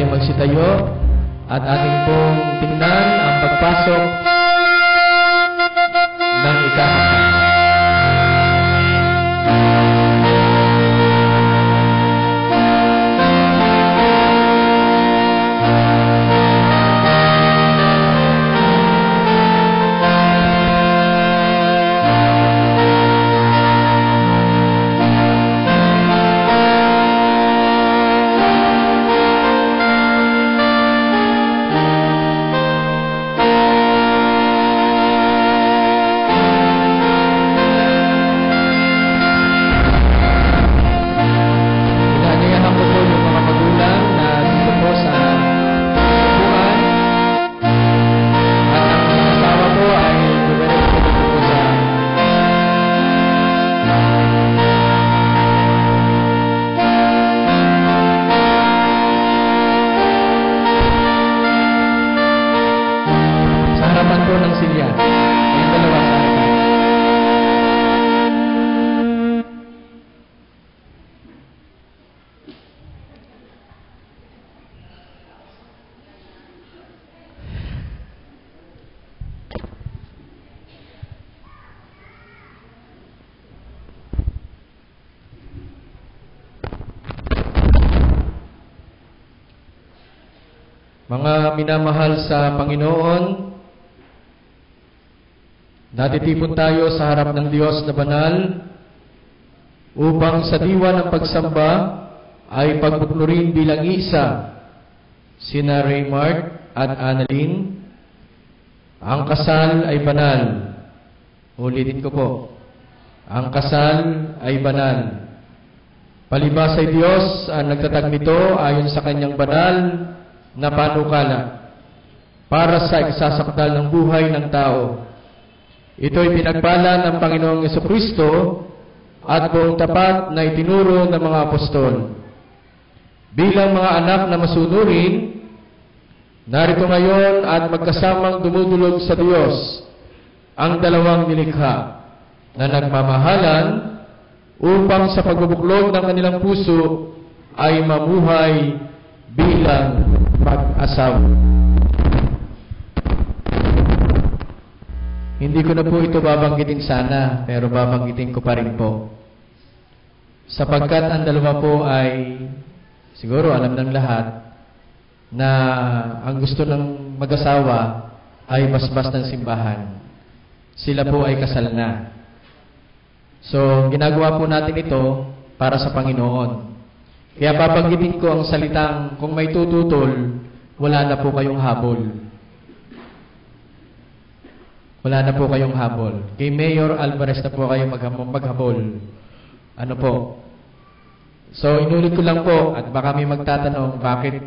ay magsitayo at ating pong tingnan ang pagpasok ng ikahapon. Mga minamahal sa Panginoon, natitipon tayo sa harap ng Diyos na banal upang sa diwa ng pagsamba ay pagbuklurin bilang isa sina Raymart at Annalyn. Ang kasal ay banal. Ulitin ko po. Ang kasal ay banal. Palibhas ay Diyos ang nagtatag nito ayon sa kanyang banal na panukala para sa iksasakdal ng buhay ng tao. Ito'y pinagpala ng Panginoong Jesucristo at buong tapat na itinuro ng mga apostol. Bilang mga anak na masunurin, narito ngayon at magkasamang dumudulog sa Diyos ang dalawang nilikha na nagmamahalan upang sa pagbubuklod ng kanilang puso ay mamuhay bilang mag-asawa. Hindi ko na po ito babanggitin sana, pero babanggitin ko pa rin po. Sapagkat ang dalawa po ay, siguro alam ng lahat, na ang gusto ng mag-asawa ay basbas ng simbahan. Sila po ay kasal na. So, ginagawa po natin ito para sa Panginoon. Kaya babanggitin ko ang salitang, kung may tututol, wala na po kayong habol. Wala na po kayong habol. Kay Mayor Alvarez na po kayo maghabol. Ano po? So, inulit ko lang po, at baka may magtatanong, bakit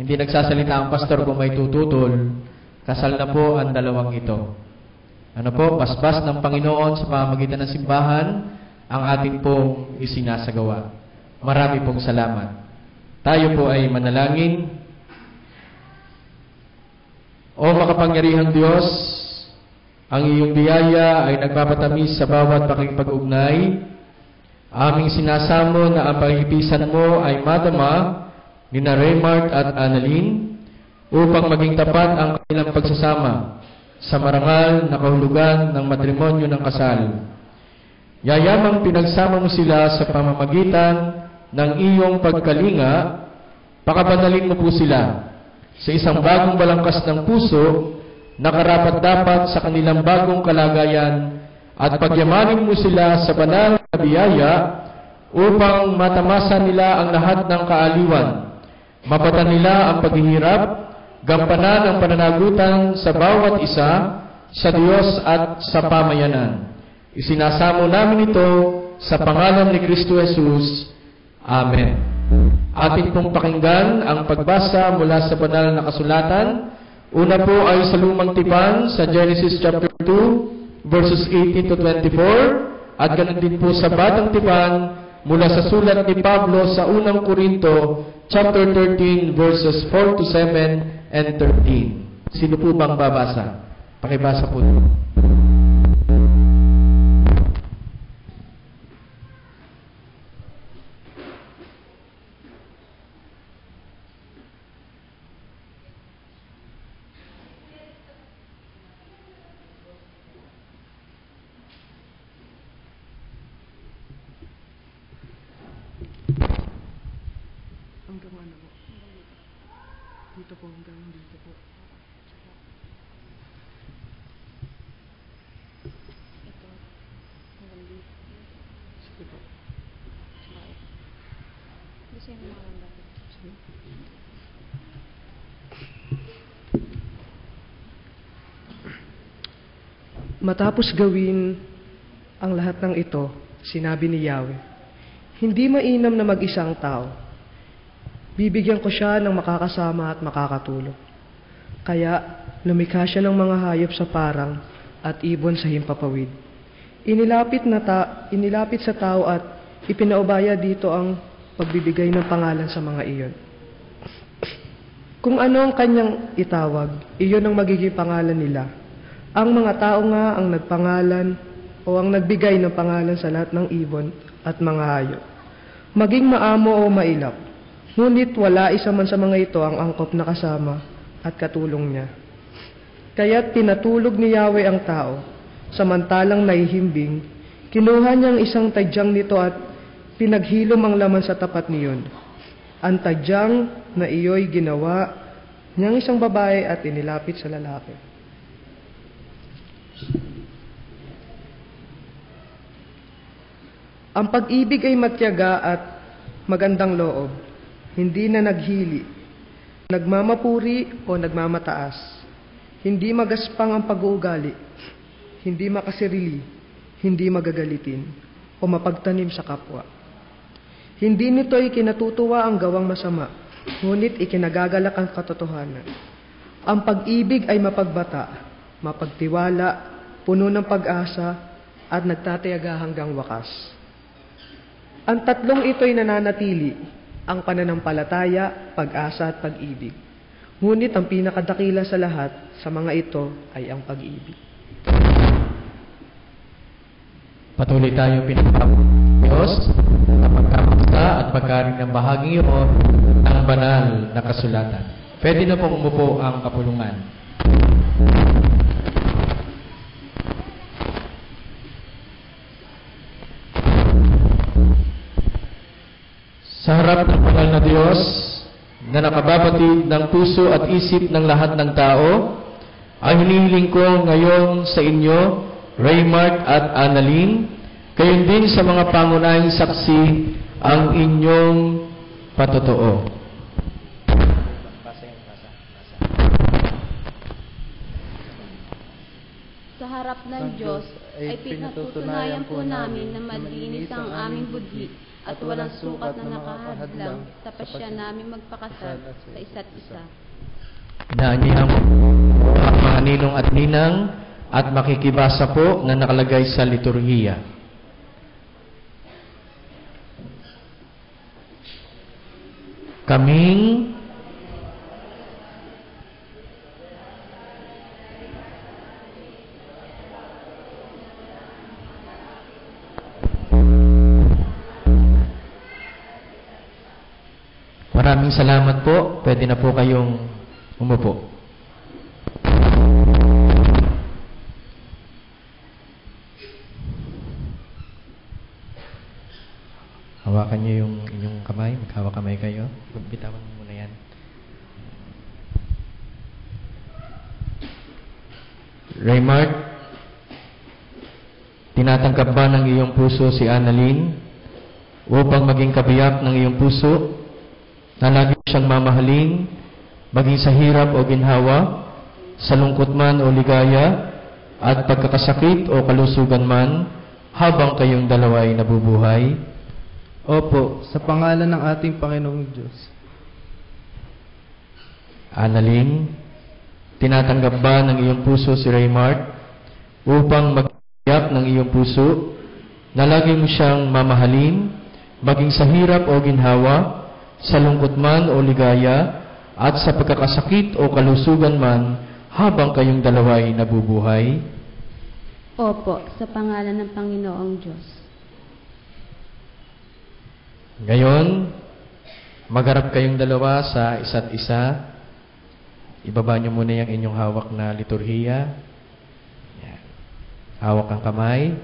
hindi nagsasalita ang pastor kung may tututol? Kasal na po ang dalawang ito. Ano po? Basbas ng Panginoon sa pamamagitan ng simbahan, ang ating pong isinasagawa. Marami pong salamat. Tayo po ay manalangin. O makapangyarihang Diyos, ang iyong biyaya ay nagpapatamis sa bawat pakikipag-ugnay. Aming sinasamo na ang pakikipisan mo ay madama ni Raymart at Annalyn upang maging tapat ang kanilang pagsasama sa marangal na kahulugan ng matrimonyo ng kasal. Yayamang pinagsama mo sila sa pamamagitan ng iyong pagkalinga, pakabanalin mo po sila sa isang bagong balangkas ng puso na karapat-dapat sa kanilang bagong kalagayan at pagyamanin mo sila sa banal na biyaya upang matamasa nila ang lahat ng kaaliwan, mapatan nila ang paghihirap, gampanan ang pananagutan sa bawat isa, sa Diyos at sa pamayanan. Isinasamo namin ito sa pangalan ni Kristo Jesus. Amen. Ating pong pakinggan ang pagbasa mula sa banal na kasulatan. Una po ay sa lumang tipan sa Genesis chapter 2 verses 18 to 24 at ganun din po sa batang tipan mula sa sulat ni Pablo sa unang Korinto chapter 13 verses 4 to 7 and 13. Sino po bang babasa? Pakibasa po. Dito po, hanggang dito po. Ito. Hanggang dito. Sige po. Tsaka ito. Gusto yung mga hanggang dito. Sige. Matapos gawin ang lahat ng ito, sinabi ni Yahweh, hindi mainam na mag-isang tao. Bibigyan ko siya ng makakasama at makakatulong. Kaya lumikha siya ng mga hayop sa parang at ibon sa himpapawid. Inilapit sa tao at ipinaubaya dito ang pagbibigay ng pangalan sa mga iyon. Kung ano ang kanyang itawag, iyon ang magiging pangalan nila. Ang mga tao nga ang nagpangalan o ang nagbigay ng pangalan sa lahat ng ibon at mga hayop. Maging maamo o mailap, ngunit wala isa man sa mga ito ang angkop na kasama at katulong niya. Kaya't tinatulog ni Yahweh ang tao, samantalang nahihimbing, kinuha niyang isang tadyang nito at pinaghilom ang laman sa tapat niyon. Ang tadyang na iyo'y ginawa niyang isang babae at inilapit sa lalaki. Ang pag-ibig ay matyaga at magandang loob, hindi na naghili, nagmamapuri o nagmamataas, hindi magaspang ang pag-uugali, hindi makasirili, hindi magagalitin, o mapagtanim sa kapwa. Hindi nito ikinatutuwa ang gawang masama, ngunit ikinagagalak ang katotohanan. Ang pag-ibig ay mapagbata, mapagtiwala, puno ng pag-asa, at nagtatayaga hanggang wakas. Ang tatlong ito'y nananatili, ang pananampalataya, pag-asa at pag-ibig. Ngunit ang pinakadakila sa lahat sa mga ito ay ang pag-ibig. Patuloy tayong pinagpapalagay ng Diyos sa pagkakasta at pagkaring ng bahagi iyon ng banal na kasulatan. Pwede na pong umupo ang kapulungan. Sa harap ng banal na Diyos na nakababatid ng puso at isip ng lahat ng tao, ay hinihiling ko ngayon sa inyo, Raymart at Annalyn, gayon din sa mga pangunahing saksi ang inyong patotoo. Sa harap ng Diyos ay pinatutunayan po namin na malinis ang aming budhi at walang sukat na nakahadlang sa pasya namin magpakasal sa isa't isa. Inaanyahan mo ang mga ninong at ninang at makikibasa po na nakalagay sa liturhiya. Kaming Maraming salamat po. Pwede na po kayong umupo. Hawakan niyo yung inyong kamay. Maghawak kamay kayo. Bitawan mo muna yan. Raymart, tinatanggap ba ng iyong puso si Annalyn upang maging kabiyak ng iyong puso na lagi siyang mamahalin, maging sa hirap o ginhawa, sa lungkot man o ligaya, at pagkakasakit o kalusugan man, habang kayong dalawa ay nabubuhay? Opo, sa pangalan ng ating Panginoong Diyos. Annalyn, tinatanggap ba ng iyong puso si Raymart upang magkabiyak ng iyong puso na lagi mo siyang mamahalin, maging sa hirap o ginhawa, sa lungkot man o ligaya, at sa pagkakasakit o kalusugan man, habang kayong dalawa ay nabubuhay? Opo, sa pangalan ng Panginoong Diyos. Ngayon, magharap kayong dalawa sa isa't isa. Ibaba niyo muna yung inyong hawak na liturhiya. Yan. Hawak ang kamay.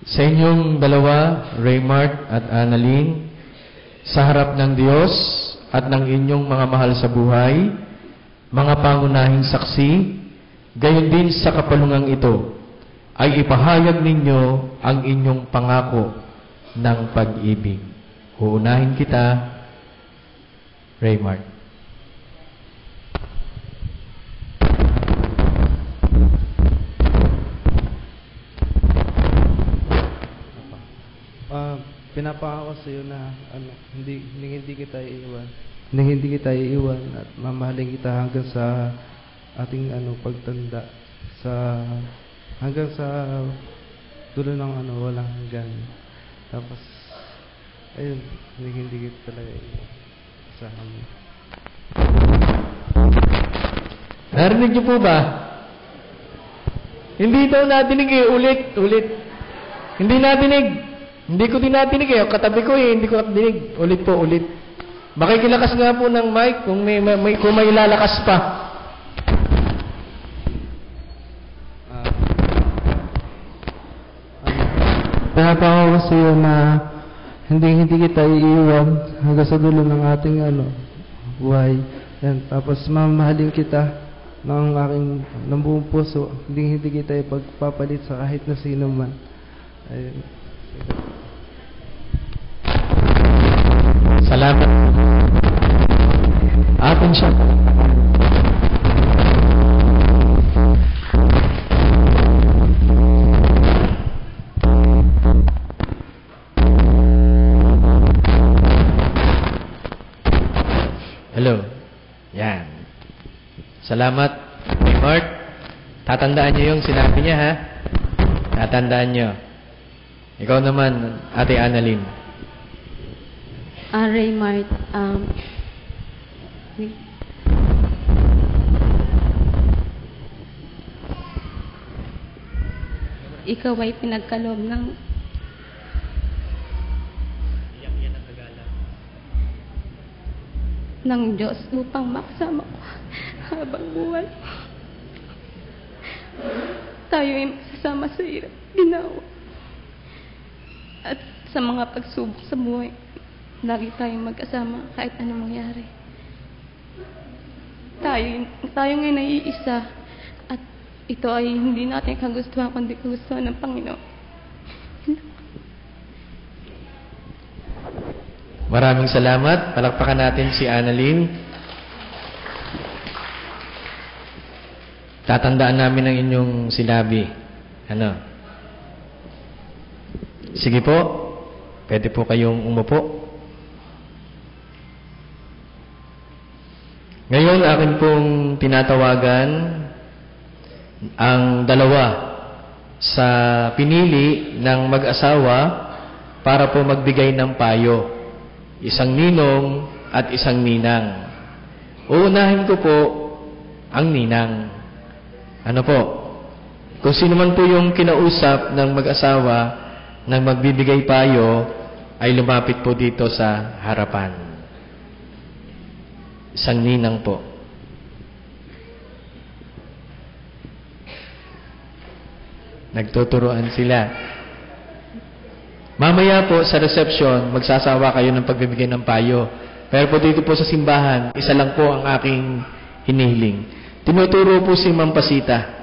Sa inyong dalawa, Raymart at Annalyn, sa harap ng Diyos at ng inyong mga mahal sa buhay, mga pangunahing saksi, gayon din sa kapalungang ito, ay ipahayag ninyo ang inyong pangako ng pag-ibig. Uunahin kita, Raymart. Pinapangako sa iyo na hindi kita iiwan. Hindi kita iiwan at mamahalin kita hanggang sa ating pagtanda, hanggang sa dulo ng walang hanggan. Tapos ayun, hindi kita talaga iiwan sa amin. Narinig niyo po ba? Hindi daw natinig eh. Ulit. Hindi natinig. Hindi ko din natinig eh. Katabi ko eh. Hindi ko natinig. Ulit. Makikilakas nga po ng mic kung may lalakas pa. Pinapangako sa iyo na hindi kita iiwan hanggang sa dulo ng ating buhay. Yan. Tapos mamahalin kita ng buong puso. Hindi kita ipagpapalit sa kahit na sino man. Ayun. Salamat. Atin siya. Hello. Yan. Salamat, Raymart. Tatandaan niyo yung sinabi niya, ha? Tatandaan niyo. Ikaw naman, Ate Annalyn. Raymart, ikaw ay pinagkaloob ng Diyos upang makasama ko habang buhay. Tayo ay magsasama sa hirap, ginawa. At sa mga pagsubok sa buhay, lagi tayong magkasama kahit anong mangyari. Tayo ngayon ay iisa. At ito ay hindi natin kagustuhan, kundi kagustuhan ng Panginoon. Maraming salamat. Palakpakan natin si Annalyn. Tatandaan namin ang inyong sinabi. Sige po. Pwede po kayong umupo. Ngayon, akin pong tinatawagan ang dalawa sa pinili ng mag-asawa para po magbigay ng payo. Isang ninong at isang ninang. Uunahin ko po ang ninang. Ano po? Kung sino man po yung kinausap ng mag-asawa nang magbibigay payo, ay lumapit po dito sa harapan. Isang ninang po. Nagtuturuan sila. Mamaya po sa reception, magsasawa kayo ng pagbibigay ng payo. Pero po dito po sa simbahan, isa lang po ang aking hinihiling. Tinuturo po si Ma'am Pasita.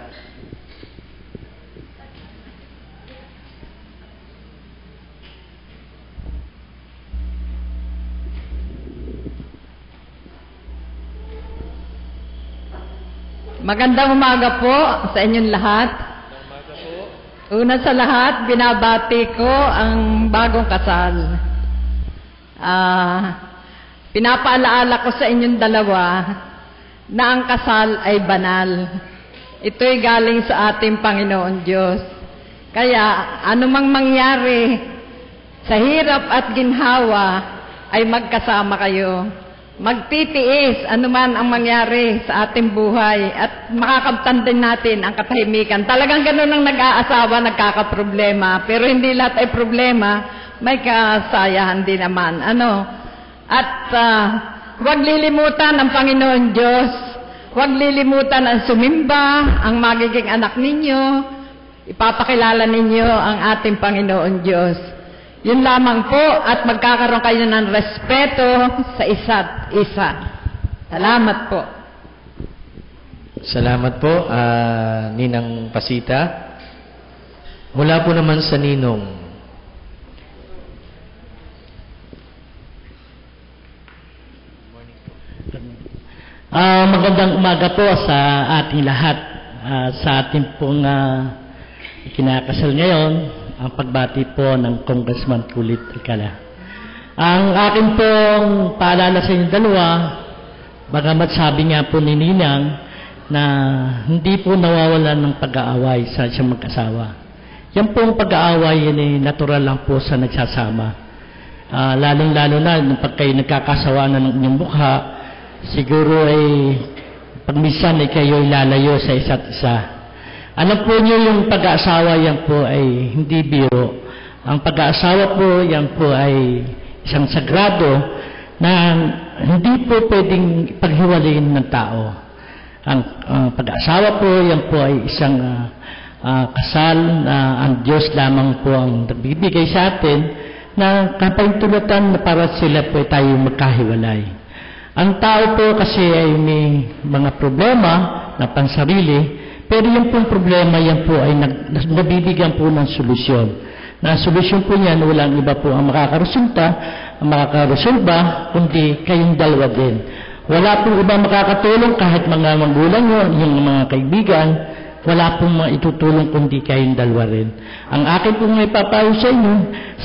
Magandang umaga po sa inyong lahat. Una sa lahat, binabati ko ang bagong kasal. Pinapaalaala ko sa inyong dalawa na ang kasal ay banal. Ito'y galing sa ating Panginoon Diyos. Kaya anumang mangyari sa hirap at ginhawa ay magkasama kayo. Magtitiis anuman ang mangyari sa ating buhay at makakamtan din natin ang katahimikan. Talagang ganun ang nag-aasawa, nagkakaproblema. Pero hindi lahat ay problema, may kasayahan din naman. At huwag lilimutan ang Panginoon Diyos. Huwag lilimutan ang sumimba, ang magiging anak ninyo. Ipapakilala ninyo ang ating Panginoon Diyos. Yun lamang po, at magkakaroon kayo ng respeto sa isa't isa. Salamat po. Salamat po, Ninang Pasita. Mula po naman sa Ninong. Magandang umaga po sa ating lahat. Sa ating pong kinakasal ngayon, ang pagbati po ng Congressman Kulit Ricala. Ang akin pong paalala sa inyong dalawa, bagamat sabi nga po ni Ninang na hindi po nawawalan ng pag-aaway sa isang mag-asawa. Yan pong pag-aaway yan natural lang po sa nagsasama. Lalong-lalo na pag kayo nagkakasawa na ng inyong mukha, siguro ay pag minsan ay kayo ilalayo sa isa't isa. Alam po niyo yung pag-aasawa yan po ay hindi biro. Ang pag-aasawa po yan po ay isang sagrado na hindi po pwedeng paghiwalayin ng tao. Ang pag-aasawa po yan po ay isang kasal na ang Diyos lamang po ang nagbibigay sa atin na kapahintulutan na para sila po tayo magkahiwalay. Ang tao po kasi ay may mga problema na pansarili, pero yung pong problema yan po ay nabibigyan po ng solusyon. Na solusyon po niyan, walang iba po ang makakaresolba, kundi kayong dalawa din. Wala pong iba makakatulong kahit mga magulang nyo, yung mga kaibigan, wala pong maitutulong kundi kayong dalawa rin. Ang akin pong may papayo sa inyo,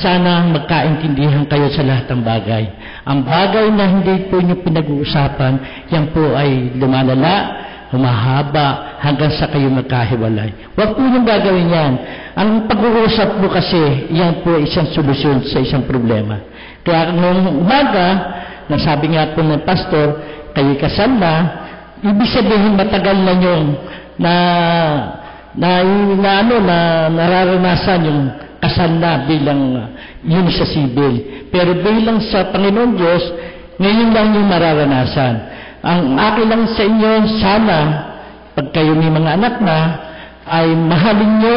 sana magkaintindihan kayo sa lahat ng bagay. Ang bagay na hindi po nyo pinag-uusapan, yan po ay lumalala, humahaba, hanggang sa kayo magkahiwalay. Huwag po yung gagawin yan. Ang pag-uusap po kasi, yan po isang solusyon sa isang problema. Kaya ngayong umaga, nasabi nga po ng pastor, kayo kasal na, ibig sabihin matagal na yung nararanasan yung kasal na bilang yun sa sibil. Pero bilang sa Panginoon Diyos, ngayon lang yung mararanasan. Ang akin lang sa inyo, sana, pag kayo may mga anak na, ay mahalin nyo,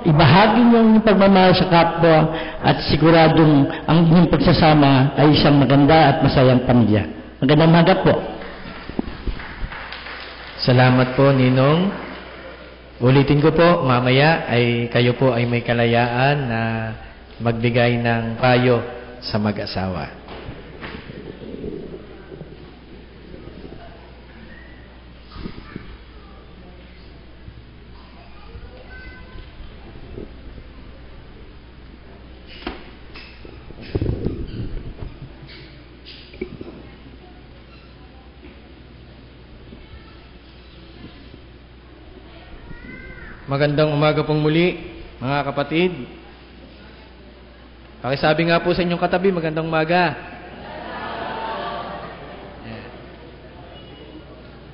ibahagi nyo yung pagmamahal sa kapwa, at siguradong ang inyong pagsasama ay isang maganda at masayang pamilya. Magandang umaga po. Salamat po, Ninong. Ulitin ko po, mamaya ay kayo po ay may kalayaan na magbigay ng payo sa mag-asawa. Magandang umaga pong muli, mga kapatid. Pakisabi nga po sa inyong katabi, magandang umaga.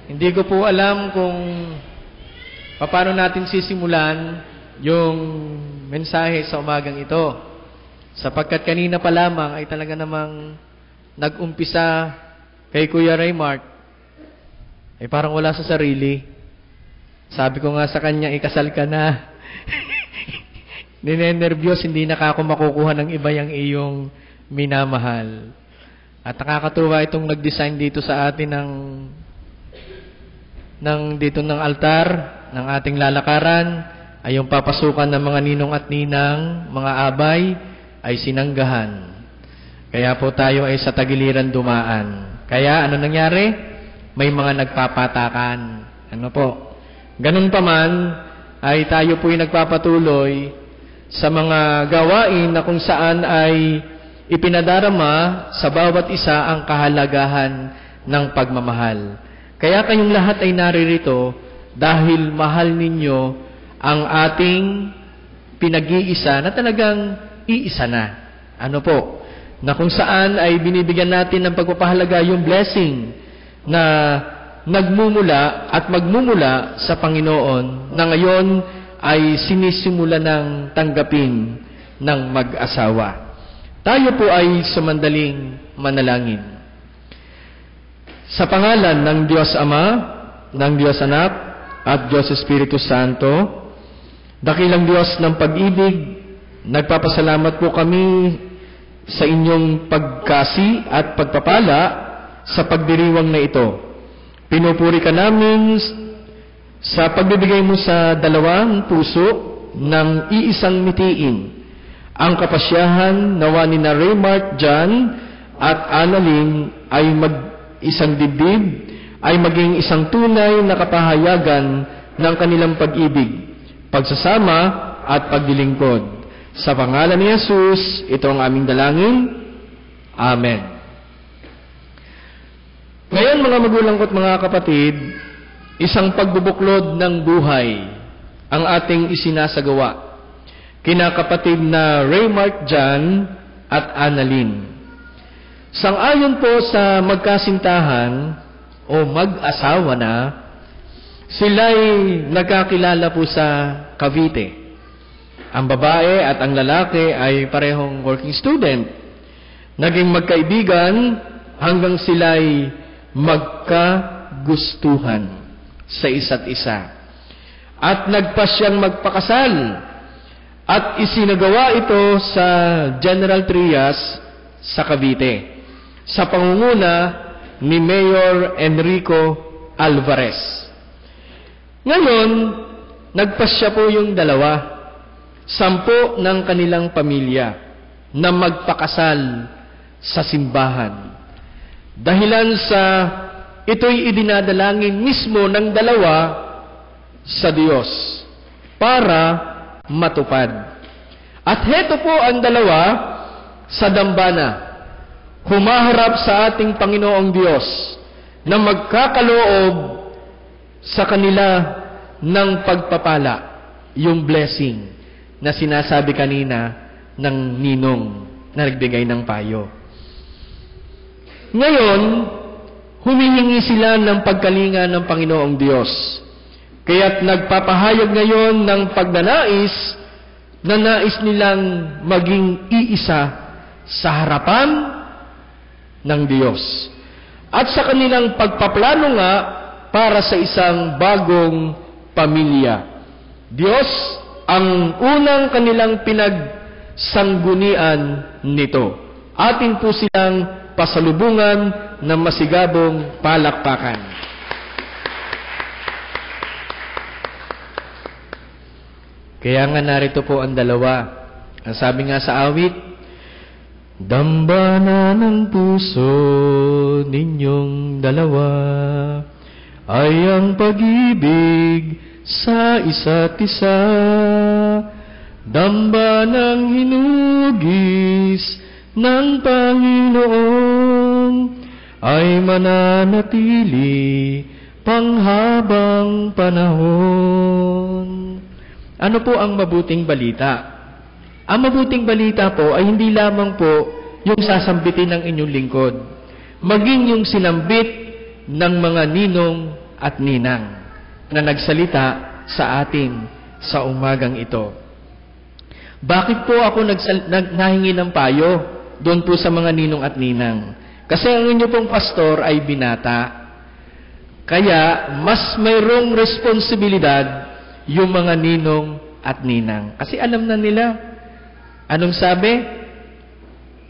Hindi ko po alam kung paano natin sisimulan yung mensahe sa umagang ito. Sapagkat kanina pa lamang ay talaga namang nag-umpisa kay Kuya Raymart, ay parang wala sa sarili. Sabi ko nga sa kanya, ikasal ka na. Ninenervyos, hindi na ako makukuha ng iba yung iyong minamahal. At nakakatuwa itong nag-design dito sa atin ng altar, ng ating lalakaran, ay yung papasukan ng mga ninong at ninang, mga abay, ay sinanggahan. Kaya po tayo ay sa tagiliran dumaan. Kaya ano nangyari? May mga nagpapatakan. Ano po? Ganun pa man, ay tayo po'y nagpapatuloy sa mga gawain na kung saan ay ipinadarama sa bawat isa ang kahalagahan ng pagmamahal. Kaya kayong lahat ay naririto dahil mahal ninyo ang ating pinag-iisa na talagang iisa na. Ano po? Na kung saan ay binibigyan natin ng pagpapahalaga yung blessing na nagmumula at magmumula sa Panginoon na ngayon ay sinisimula ng tanggapin ng mag-asawa. Tayo po ay sumandaling manalangin. Sa pangalan ng Diyos Ama, ng Diyos Anak, at Diyos Espiritu Santo, dakilang Diyos ng pag-ibig, nagpapasalamat po kami sa inyong pagkasi at pagpapala sa pagdiriwang na ito. Pinupuri ka namin sa pagbibigay mo sa dalawang puso ng iisang mitiin. Ang kapasyahan nawa ni na Raymart John at Annalyn ay isang dibdib, ay maging isang tunay na kapahayagan ng kanilang pag-ibig, pagsasama at paglilingkod. Sa pangalan ni Jesus, ito ang aming dalangin. Amen. Ngayon mga magulang ko at mga kapatid, isang pagbubuklod ng buhay ang ating isinasagawa kina kapatid na Raymart John at Annalyn. Sang-ayon po sa magkasintahan o mag-asawa na, sila'y nagkakilala po sa Cavite. Ang babae at ang lalaki ay parehong working student. Naging magkaibigan hanggang sila'y magkagustuhan sa isa't isa. At nagpasyang magpakasal at isinagawa ito sa General Trias sa Cavite sa pangunguna ni Mayor Enrico Alvarez. Ngayon, nagpasya po yung dalawa, 10 ng kanilang pamilya na magpakasal sa simbahan. Dahilan sa ito'y idinadalangin mismo ng dalawa sa Diyos para matupad. At heto po ang dalawa sa dambana, humaharap sa ating Panginoong Diyos na magkakaloob sa kanila ng pagpapala, yung blessing na sinasabi kanina ng ninong na nagbigay ng payo. Ngayon, humihingi sila ng pagkalinga ng Panginoong Diyos. Kaya't nagpapahayag ngayon ng pagnanais na nais nilang maging iisa sa harapan ng Diyos. At sa kanilang pagpaplano nga para sa isang bagong pamilya. Diyos ang unang kanilang pinagsanggunian nito. Atin po silang pasalubungan ng masigabong palakpakan. Kaya nga narito po ang dalawa. Ang sabi nga sa awit, dambana ng puso ninyong dalawa ay ang pag-ibig sa isa't isa, dambana ng hinugis ng Panginoon ay mananatili panghabang panahon. Ano po ang mabuting balita? Ang mabuting balita po ay hindi lamang po yung sasambitin ng inyong lingkod, maging yung sinambit ng mga ninong at ninang na nagsalita sa atin sa umagang ito. Bakit po ako nahingi ng payo doon po sa mga ninong at ninang? Kasi ang inyo pong pastor ay binata. Kaya mas mayroong responsibilidad yung mga ninong at ninang. Kasi alam na nila. Anong sabi?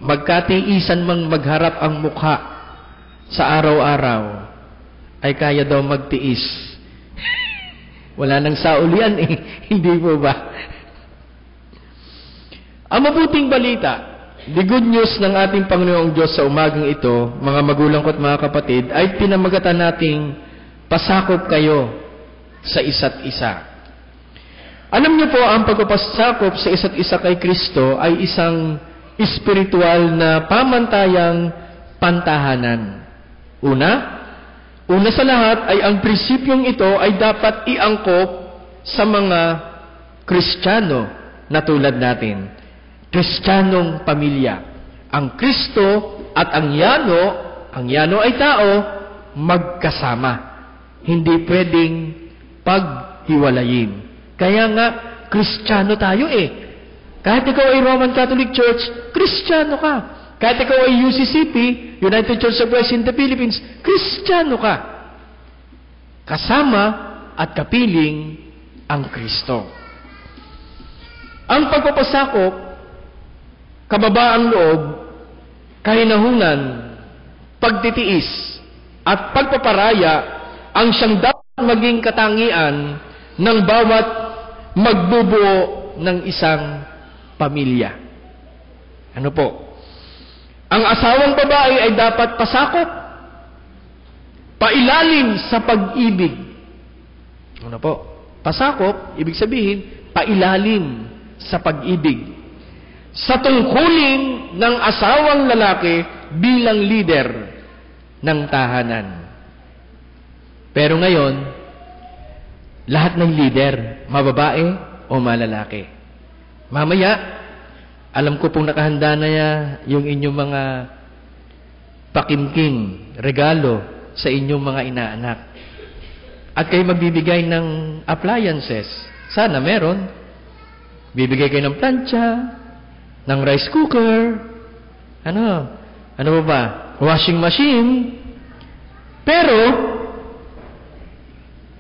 Magkatiisan mang magharap ang mukha sa araw-araw, ay kaya daw magtiis. Wala nang saulian eh. Hindi po ba? Ang mabuting balita, the good news ng ating Panginoong Diyos sa umagang ito, mga magulang ko at mga kapatid, ay pinamagatan nating pasakop kayo sa isa't isa. Alam niyo po, ang pagpapasakop sa isa't isa kay Kristo ay isang espiritual na pamantayang pantahanan. Una sa lahat ay ang prinsipyong ito ay dapat iangkop sa mga Kristiyano na tulad natin. Kristiyanong pamilya. Ang Kristo at ang Yano ay tao, magkasama. Hindi pwedeng paghiwalayin. Kaya nga, Kristiyano tayo eh. Kahit ikaw ay Roman Catholic Church, Kristiyano ka. Kahit ikaw ay UCCP, United Church of Christ in the Philippines, Kristiyano ka. Kasama at kapiling ang Kristo. Ang pagpapasakop, kababaang loob, kahinahunan, pagtitiis, at pagpaparaya ang siyang dapat maging katangian ng bawat magbubuo ng isang pamilya. Ano po? Ang asawang babae ay dapat pasakop, pailalim sa pag-ibig. Ano po? Pasakop, ibig sabihin, pailalim sa pag-ibig. Sa tungkulin ng asawang lalaki bilang leader ng tahanan. Pero ngayon, lahat ng leader, mababae o malalaki. Mamaya, alam ko pong nakahanda na yung inyong mga pakimkim, regalo sa inyong mga inaanak. At kayo magbibigay ng appliances. Sana meron. Bibigay kayo ng plancha, ng rice cooker, ano ba? Washing machine. Pero,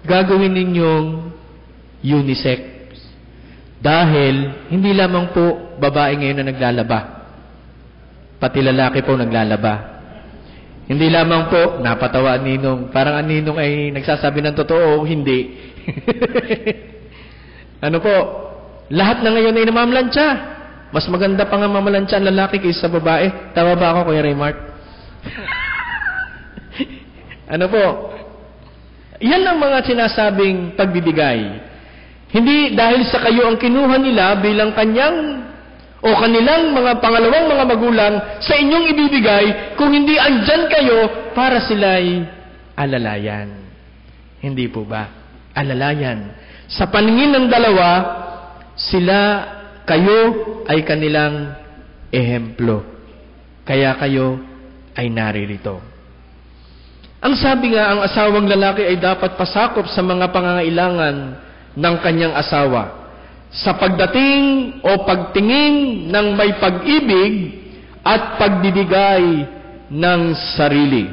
gagawin ninyong unisex. Dahil, hindi lamang po babae ngayon na naglalaba. Pati lalaki po naglalaba. Hindi lamang po, napatawa ang ninong. Parang ang ninong ay nagsasabi ng totoo, hindi. Ano po? Lahat na ngayon ay namamalansya. Mas maganda pa nga mamalansya ang lalaki kaysa sa babae. Tama ba ako, Kuya Raymart? Ano po? Yan ang mga sinasabing pagbibigay. Hindi dahil sa kayo ang kinuha nila bilang kanyang o kanilang mga pangalawang mga magulang sa inyong ibibigay, kung hindi andyan kayo para sila'y alalayan. Hindi po ba? Alalayan. Sa paningin ng dalawa, kayo ay kanilang ehemplo. Kaya kayo ay naririto. Ang sabi nga, ang asawang lalaki ay dapat pasakop sa mga pangangailangan ng kanyang asawa. Sa pagdating o pagtingin ng may pag-ibig at pagbibigay ng sarili.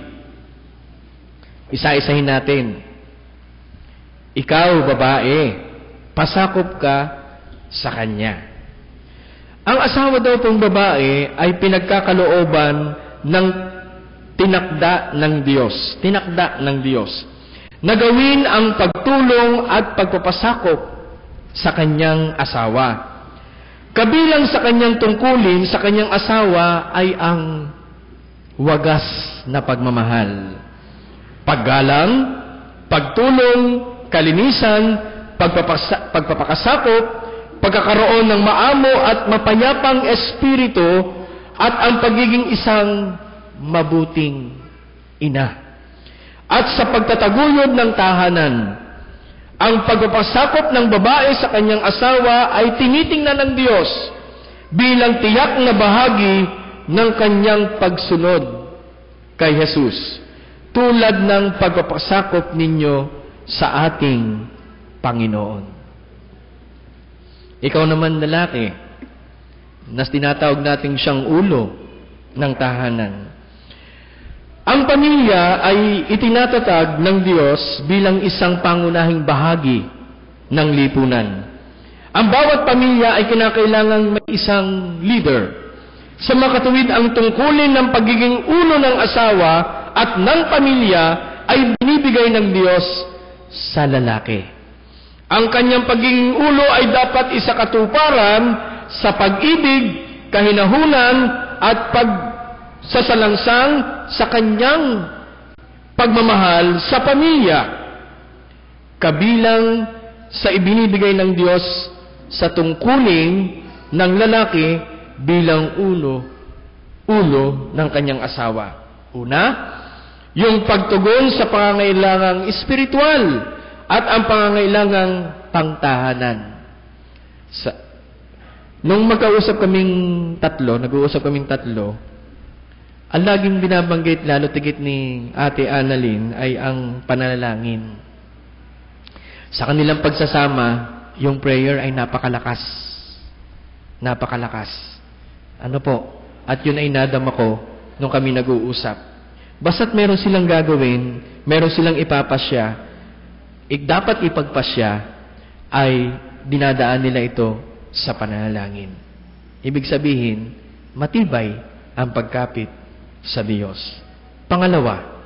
Isa-isahin natin. Ikaw, babae, pasakop ka sa kanya. Ang asawa daw pong babae ay pinagkakalooban ng tinakda ng Diyos. Tinakda ng Diyos. Nagawin ang pagtulong at pagpapasakop sa kanyang asawa. Kabilang sa kanyang tungkulin sa kanyang asawa ay ang wagas na pagmamahal. Paggalang, pagtulong, kalinisan, pagpapakasakop, pagkakaroon ng maamo at mapayapang espiritu at ang pagiging isang mabuting ina. At sa pagtataguyod ng tahanan, ang pagpapasakop ng babae sa kanyang asawa ay tinitingnan ng Diyos bilang tiyak na bahagi ng kanyang pagsunod kay Jesus, tulad ng pagpapasakop ninyo sa ating Panginoon. Ikaw naman lalaki, na tinatawag natin siyang ulo ng tahanan. Ang pamilya ay itinatatag ng Diyos bilang isang pangunahing bahagi ng lipunan. Ang bawat pamilya ay kinakailangang may isang leader. Sa makatuwid, ang tungkulin ng pagiging ulo ng asawa at ng pamilya ay binibigay ng Diyos sa lalaki. Ang kanyang pagiging ulo ay dapat isakatuparan sa pag-ibig, kahinahunan at pagsasalangsang sa kanyang pagmamahal sa pamilya, kabilang sa ibinibigay ng Diyos sa tungkulin ng lalaki bilang ulo ng kanyang asawa. Una, yung pagtugon sa pangangailangang espiritual at ang pangangailangang pangtahanan. Nung nag-uusap kaming tatlo, ang laging binabanggit, lalo tigit ni Ate Annalyn, ay ang panalangin. Sa kanilang pagsasama, yung prayer ay napakalakas. Napakalakas. Ano po? At yun ay nadama ko nung kami nag-uusap. Basta't meron silang gagawin, meron silang ipapasya, dapat ipagpasya, ay dinadaan nila ito sa pananalangin. Ibig sabihin, matibay ang pagkapit sa Diyos. Pangalawa,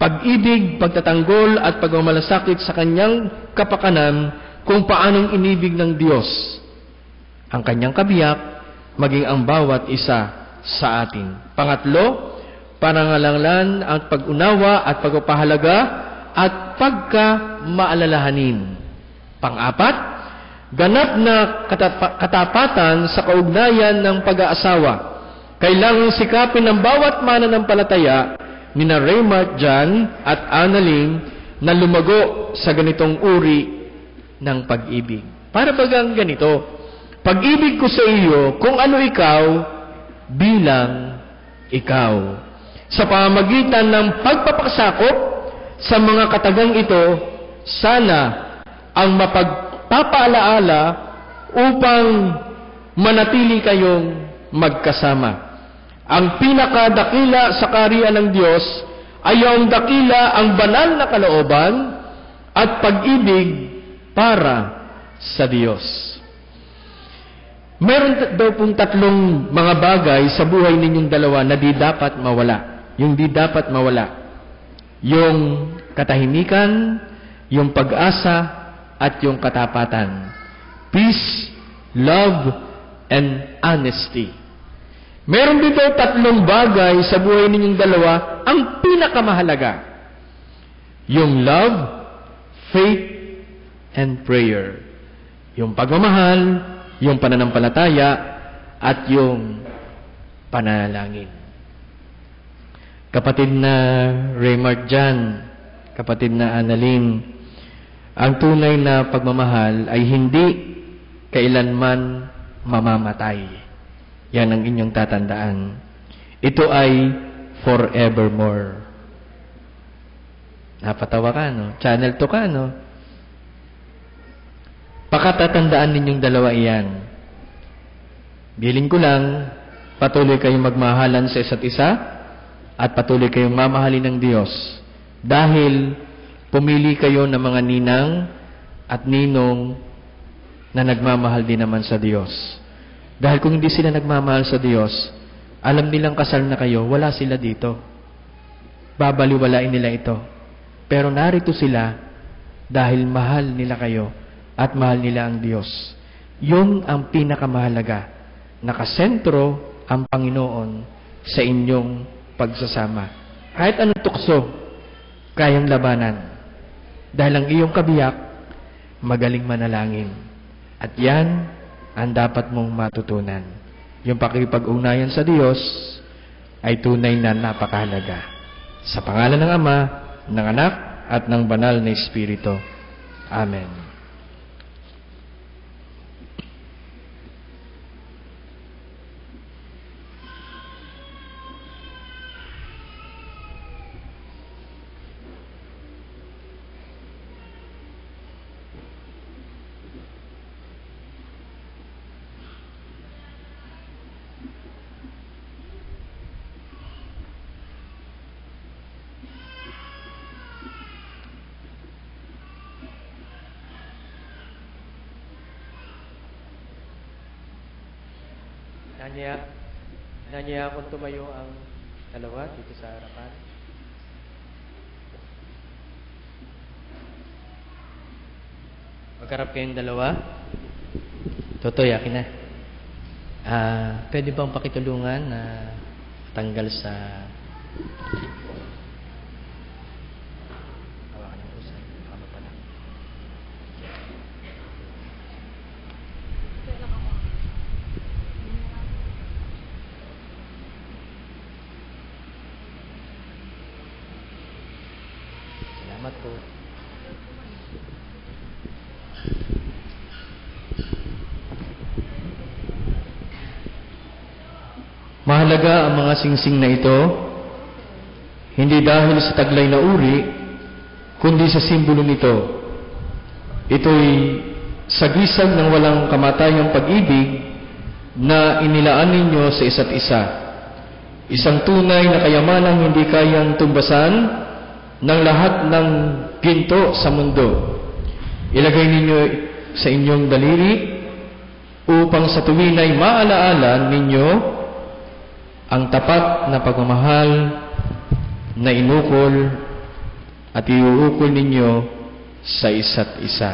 pag-ibig, pagtatanggol at pagmamalasakit sa kanyang kapakanan kung paanong inibig ng Diyos ang kanyang kabiyak, maging ang bawat isa sa atin. Pangatlo, parangalangan ang pag-unawa at pagpapahalaga at pagka-maalalahanin. Pang-apat, ganap na katapatan sa kaugnayan ng pag-aasawa. Kailangang sikapin ng bawat mananampalataya nina Raymart John at Annalyn na lumago sa ganitong uri ng pag-ibig. Para bagang ganito, pag-ibig ko sa iyo kung ano ikaw bilang ikaw. Sa pamamagitan ng pagpapakasakop sa mga katagang ito, sana ang mapagpapaalaala upang manatili kayong magkasama. Ang pinakadakila sa kaharian ng Diyos ay ang dakila, ang banal na kalooban at pag-ibig para sa Diyos. Meron daw pong tatlong mga bagay sa buhay ninyong dalawa na di dapat mawala. Yung di dapat mawala. Yung katahimikan, yung pag-asa, at yung katapatan. Peace, love, and honesty. Meron dito tatlong bagay sa buhay ninyong dalawa ang pinakamahalaga. Yung love, faith, and prayer. Yung pagmamahal, yung pananampalataya, at yung panalangin. Kapatid na Raymart John, kapatid na Annalyn, ang tunay na pagmamahal ay hindi kailanman mamamatay. Yan ang inyong tatandaan. Ito ay forevermore. Napatawa ka, no? Channel 2 ka, no? Pakatatandaan ninyong dalawa iyan. Biling ko lang, patuloy kayong magmahalan sa isa't isa at patuloy kayong mamahalin ng Diyos dahil pumili kayo ng mga ninang at ninong na nagmamahal din naman sa Diyos. Dahil kung hindi sila nagmamahal sa Diyos, alam nilang kasal na kayo, wala sila dito. Babaliwalain nila ito. Pero narito sila dahil mahal nila kayo at mahal nila ang Diyos. Yun ang pinakamahalaga. Nakasentro ang Panginoon sa inyong pagsasama. Kahit anong tukso, kayang labanan. Dahil ang iyong kabiyak, magaling manalangin. At yan ang dapat mong matutunan. Yung pakikipag-ugnayan sa Diyos ay tunay na napakahalaga. Sa pangalan ng Ama, ng Anak, at ng Banal na Espiritu. Amen. Nanya akong tumayo ang dalawa dito sa harapan. Magkarap kayong dalawa. Totoy, akin na. Pwede bang pakitulungan na tanggal sa... Hawakan ng usan. Haba pa lang. Salamat po. Mahalaga ang mga singsing na ito, hindi dahil sa taglay na uri, kundi sa simbolo nito. Ito'y sagisag ng walang kamatayang pag-ibig na inilaan ninyo sa isa't isa. Isang tunay na kayamanang hindi kayang tumbasan ng lahat ng ginto sa mundo. Ilagay ninyo sa inyong daliri upang sa tuwin ay maalaala ninyo ang tapat na pagmamahal na inukol at iuukol ninyo sa isa't isa.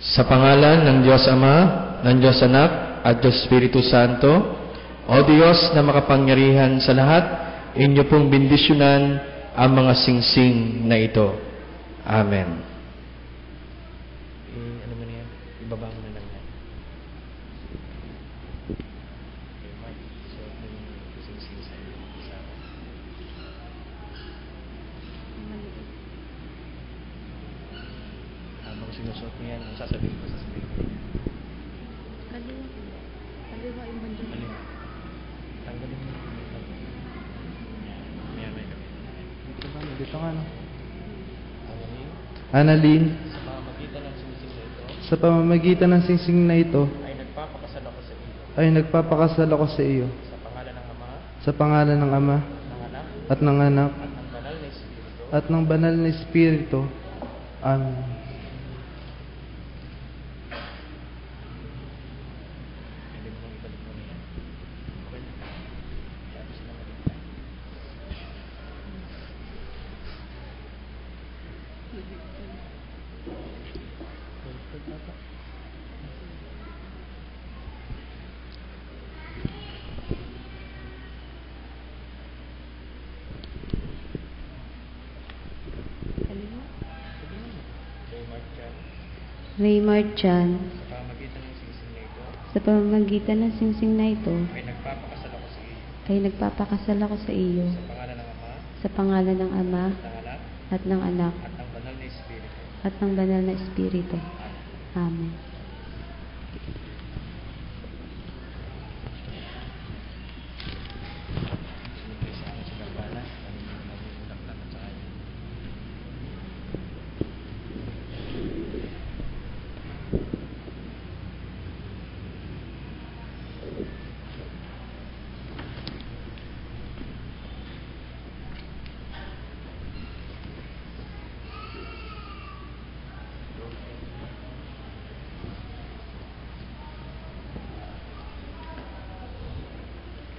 Sa pangalan ng Diyos Ama, ng Diyos Anak, at Diyos Espiritu Santo, o Diyos na makapangyarihan sa lahat, inyo pong bendisyonan ang mga singsing na ito. Amen. Ano mo na yan? Ibaba mo na lang yan. Habang sinusuot mo yan, sasabihin ko. Kaliwa yung banda. Tanggalin mo. Dito ka, no? Annalyn, sa pamamagitan ng singsing na ito, ay nagpapakasal ako sa iyo. Sa pangalan ng Ama, at ng Anak, at ng Banal na Espiritu. Amen. Raymart Chan, sa pamamagitan ng singsing na ito, ay nagpapakasal ako sa iyo. Sa pangalan ng Ama, at ng Anak, at ng Banal na Espiritu. Amen.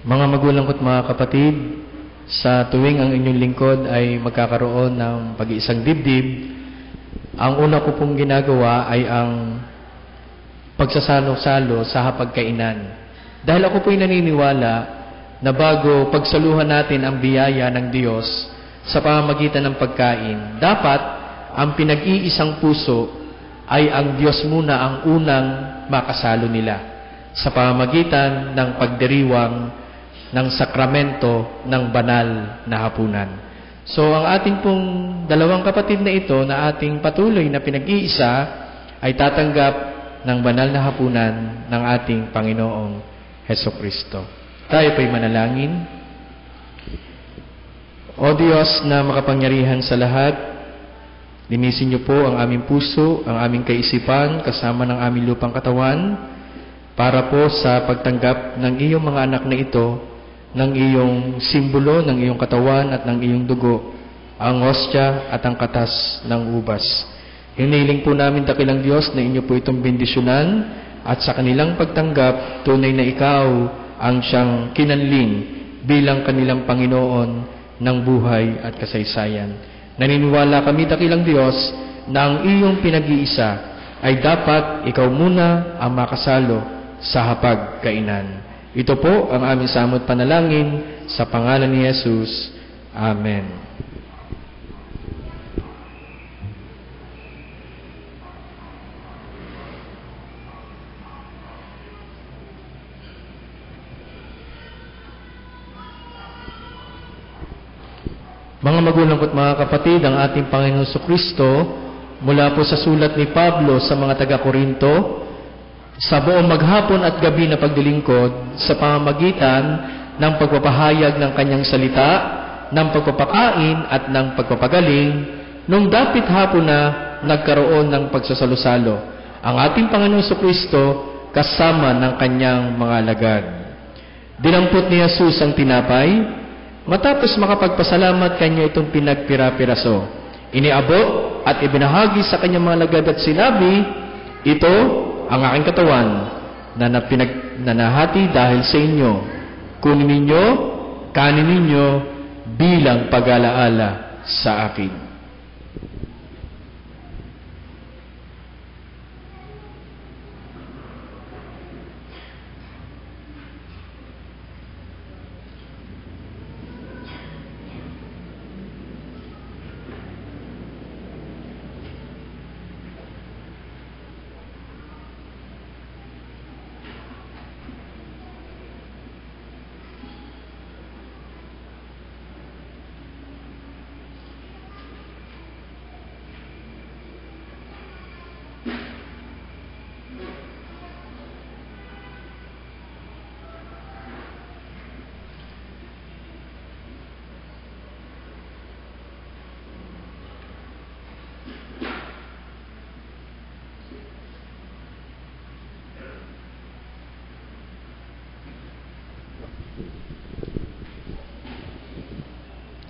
Mga magulang ko't mga kapatid, sa tuwing ang inyong lingkod ay magkakaroon ng pag-iisang dibdib, ang una ko pong ginagawa ay ang pagsasalo-salo sa hapagkainan. Dahil ako po'y naniniwala na bago pagsaluhan natin ang biyaya ng Diyos sa pamamagitan ng pagkain, dapat ang pinag-iisang puso ay ang Diyos muna ang unang makasalo nila sa pamamagitan ng pagdiriwang ng sakramento ng banal na hapunan. So, ang ating pong dalawang kapatid na ito na ating patuloy na pinag-iisa ay tatanggap ng banal na hapunan ng ating Panginoong Hesukristo. Tayo po'y manalangin. O Diyos na makapangyarihan sa lahat, linisin niyo po ang aming puso, ang aming kaisipan, kasama ng aming lupang katawan, para po sa pagtanggap ng iyong mga anak na ito, ng iyong simbolo, ng iyong katawan at ng iyong dugo, ang hostya at ang katas ng ubas. Hiniling po namin, dakilang Diyos, na inyo po itong bendisyonan at sa kanilang pagtanggap, tunay na ikaw ang siyang kinanling bilang kanilang Panginoon ng buhay at kasaysayan. Naniniwala kami, dakilang Diyos, na ang iyong pinag-iisa ay dapat ikaw muna ang makasalo sa hapagkainan. Ito po ang aming samot panalangin sa pangalan ni Jesus. Amen. Mga magulang ko't mga kapatid, ang ating Panginoon Jesucristo, mula po sa sulat ni Pablo sa mga taga-Korinto, sa buong maghapon at gabi na pagdilingkod, sa pamamagitan ng pagpapahayag ng kanyang salita, ng pagpapakain at ng pagpapagaling, nung dapit hapon na nagkaroon ng pagsasalusalo, ang ating Panginoon Jesucristo kasama ng kanyang mga alagad. Dinampot ni Jesus ang tinapay, matapos makapagpasalamat kanya itong pinagpira-piraso. Iniabot at ibinahagi sa kanyang mga alagad at sinabi, ito ang aking katawan na pinagnanahati dahil sa inyo. Kunin ninyo, kanin ninyo bilang pag-alaala sa akin.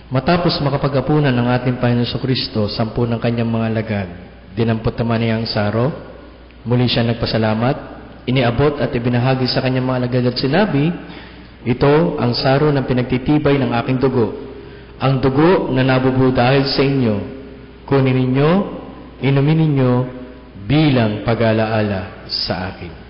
Matapos makapag-apunan ng ating Panginoon Kristo, 10 ng kanyang mga alagad, dinampot naman niya ang saro, muli siya nagpasalamat, iniabot at ibinahagi sa kanyang mga alagad at sinabi, ito ang saro ng pinagtitibay ng aking dugo, ang dugo na nabubuo dahil sa inyo. Kunin ninyo, inumin ninyo bilang pag-alaala sa akin.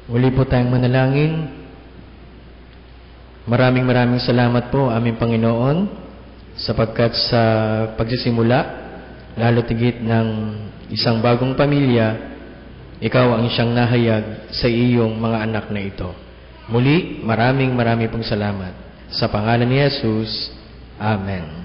Muli po tayong manalangin. Maraming salamat po aming Panginoon sapagkat sa pagsisimula, lalo tigit ng isang bagong pamilya, ikaw ang siyang nahayag sa iyong mga anak na ito. Muli, maraming pong salamat. Sa pangalan ni Jesus, Amen.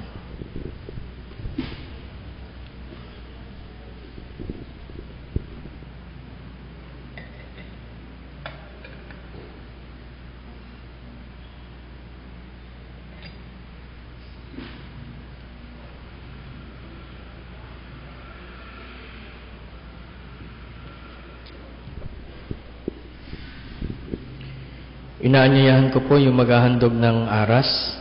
Inaanyayahan ko po yung maghahandog ng aras.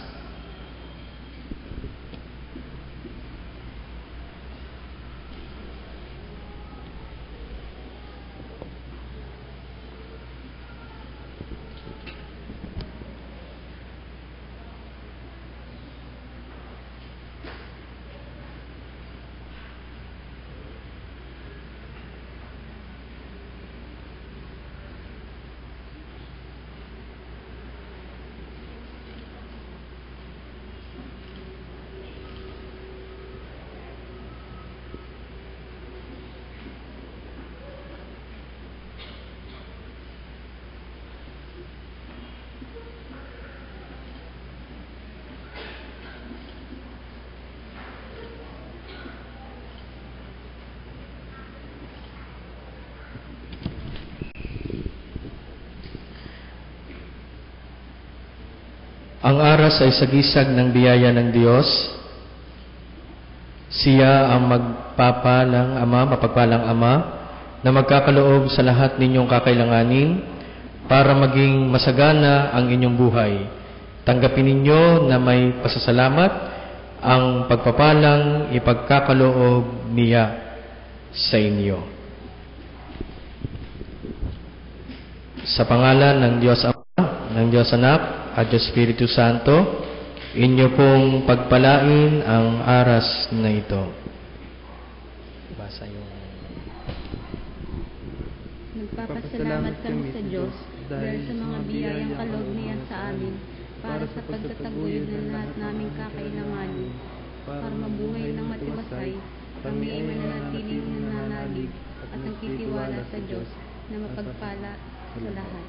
Ang aras ay sagisag ng biyaya ng Diyos. Siya ang mapagpalang Ama, na magkakaloob sa lahat ninyong kakailanganin para maging masagana ang inyong buhay. Tanggapin ninyo na may pasasalamat ang pagpapalang ipagkakaloob niya sa inyo. Sa pangalan ng Diyos Ama, ng Diyos Anak, at Diyos Espiritu Santo, inyo pong pagpalain ang aras na ito. Basa yung... Nagpapasalamat kami sa Diyos dahil sa mga biyayang kaloob niya sa amin para sa pagtataguyod ng lahat naming kakailanganin. Para mabuhay ng matiwasay, kami ay mananatiling nananalig at nagtitiwala sa Diyos na mapagpala sa lahat.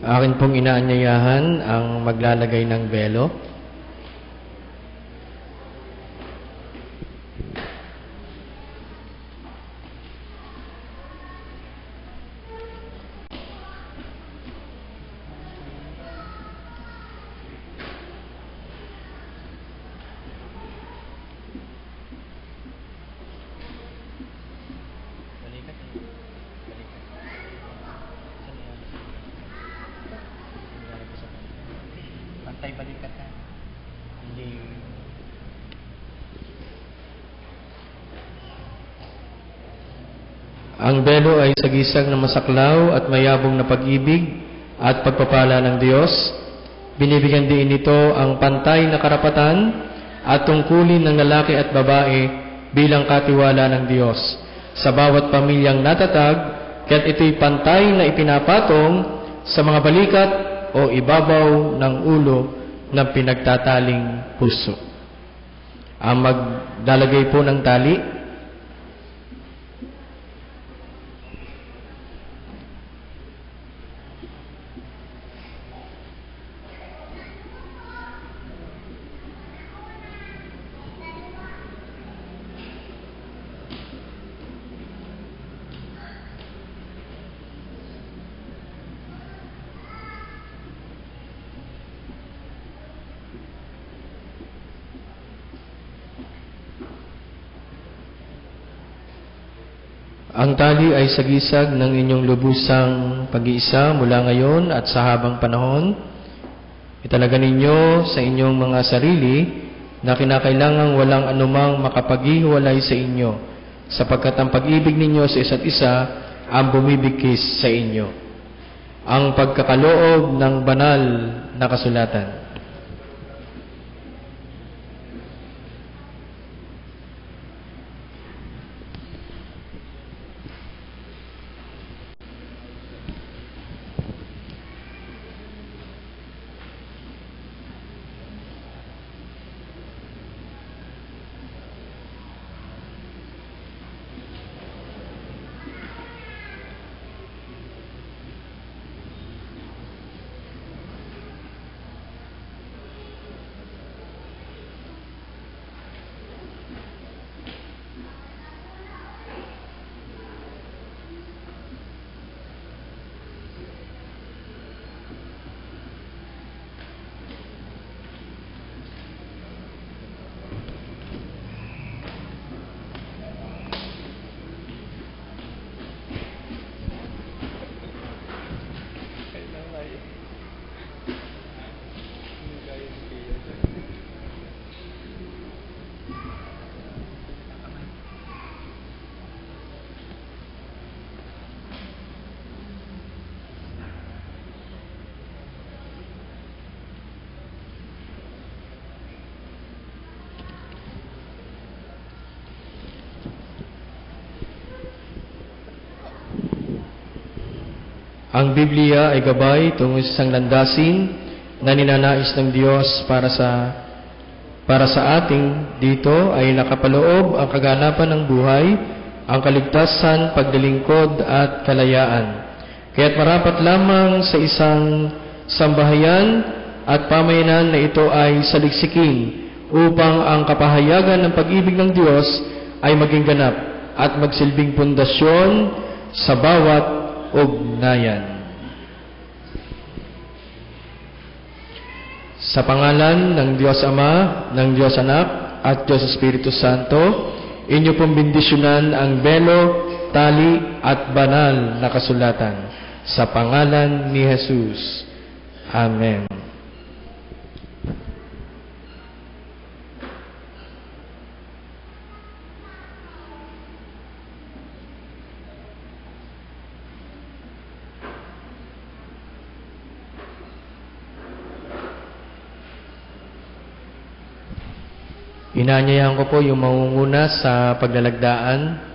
Akin pong inaanyayahan ang maglalagay ng belo. Pantay balikatan. Hindi. Ang belo ay sagisag na masaklaw at mayabong na pag-ibig at pagpapala ng Diyos. Binibigyan din nito ang pantay na karapatan at tungkulin ng lalaki at babae bilang katiwala ng Diyos sa bawat pamilyang natatag, kaya't ito'y pantay na ipinapatong sa mga balikat o ibabaw ng ulo ng pinagtataling puso. Ang maglalagay po ng tali, ang tali ay sagisag ng inyong lubusang pag-iisa mula ngayon at sa habang panahon. Italaga ninyo sa inyong mga sarili na kinakailangang walang anumang makapaghiwalay sa inyo, sapagkat ang pag-ibig ninyo sa isa't isa ang bumibigkis sa inyo. Ang pagkakaloob ng banal na kasulatan. Ang Biblia ay gabay tungo sa isang landasin na ninanais ng Diyos para sa ating dito ay nakapaloob ang kaganapan ng buhay, ang kaligtasan, pagdilingkod at kalayaan. Kaya't marapat lamang sa isang sambahayan at pamayanan na ito ay saliksikin upang ang kapahayagan ng pag-ibig ng Diyos ay maging ganap at magsilbing pundasyon sa bawat ugnayan. Sa pangalan ng Diyos Ama, ng Diyos Anak, at Diyos Espiritu Santo, inyo pong bendisyonan ang belo, tali, at banal na kasulatan. Sa pangalan ni Jesus. Amen. Inaanyayahan ko po yung mangunguna sa paglalagdaan.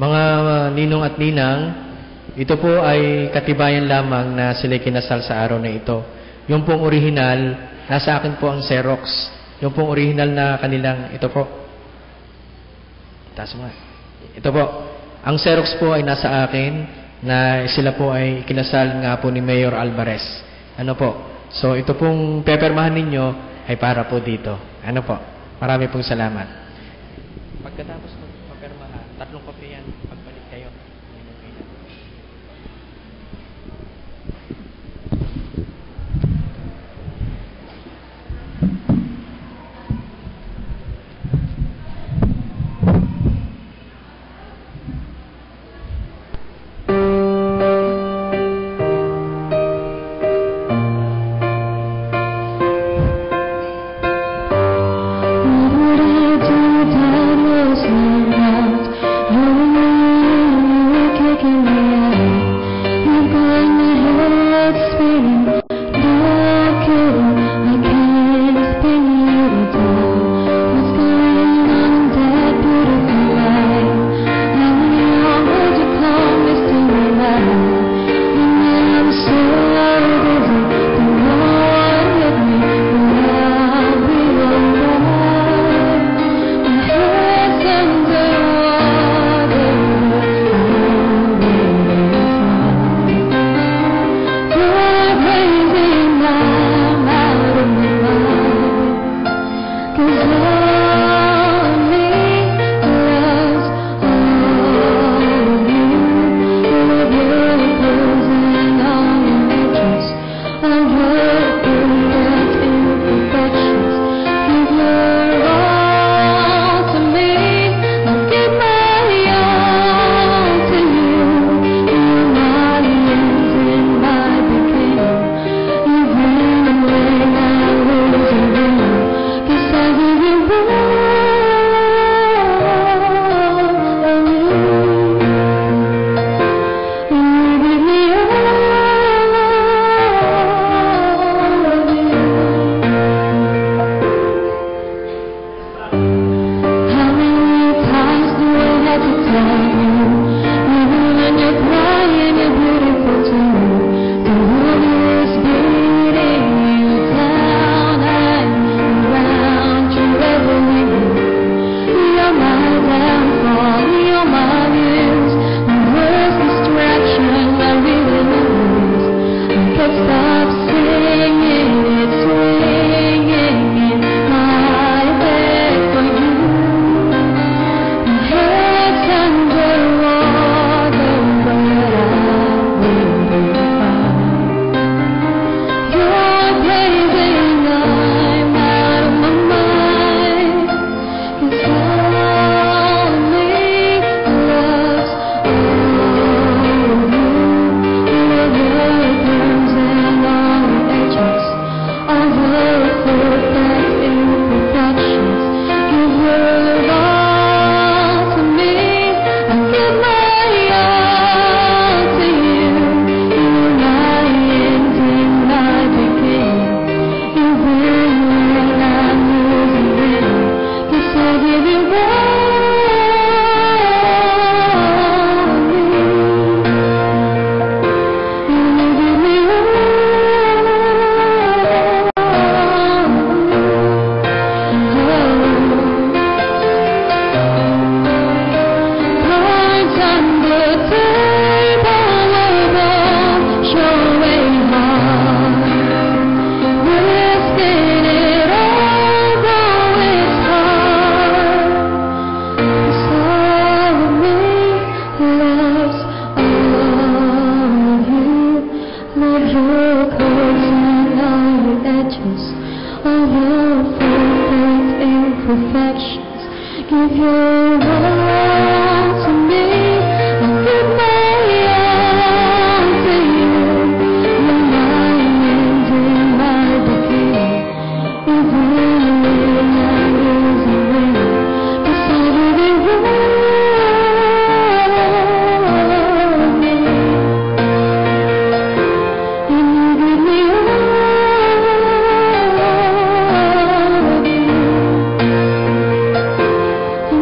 Mga ninong at ninang, ito po ay katibayan lamang na sila'y kinasal sa araw na ito. Yung pong original, nasa akin po ang Xerox. Yung pong original na kanilang, ito po. Taas mo nga. Ito po. Ang Xerox po ay nasa akin na sila po ay kinasal nga po ni Mayor Alvarez. Ano po? So ito pong pepermahan ninyo ay para po dito. Ano po? Marami pong salamat. Pagkatapos ng pepermahan, 3 kopya yan. Pagbalik kayo.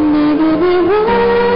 Never be one.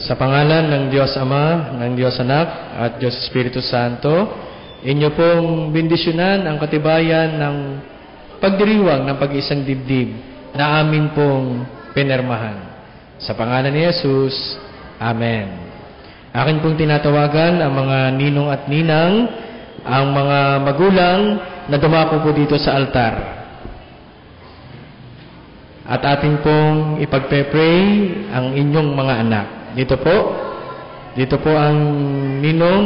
Sa pangalan ng Diyos Ama, ng Diyos Anak, at Diyos Espiritu Santo, inyo pong bendisyonan ang katibayan ng pagdiriwang ng pag-isang dibdib na amin pong pinirmahan. Sa pangalan ni Jesus, Amen. Akin pong tinatawagan ang mga ninong at ninang, ang mga magulang na dumako po dito sa altar. At atin pong ipagpe-pray ang inyong mga anak. Dito po ang ninong,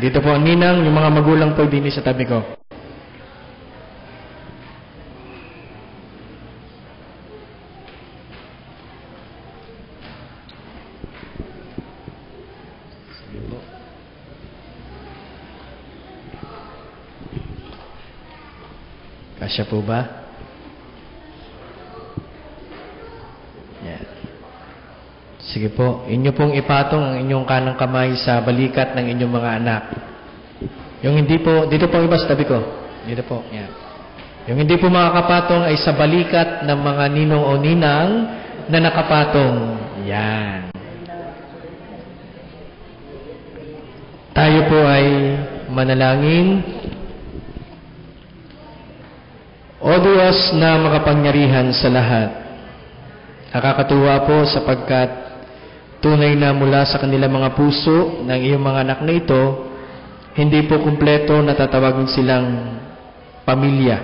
dito po ang ninang, yung mga magulang po din sa tabi ko. Kasya po ba? Yan. Sige po, inyo pong ipatong ang inyong kanang kamay sa balikat ng inyong mga anak. Yung hindi po, dito po iba sa tabi ko. Dito po, yan. Yung hindi po makakapatong ay sa balikat ng mga ninong o ninang na nakapatong. Yan. Tayo po ay manalangin. O Diyos na makapangyarihan sa lahat, nakakatuwa po sapagkat tunay na mula sa kanilang mga puso ng iyong mga anak na ito, hindi po kumpleto na tatawagin silang pamilya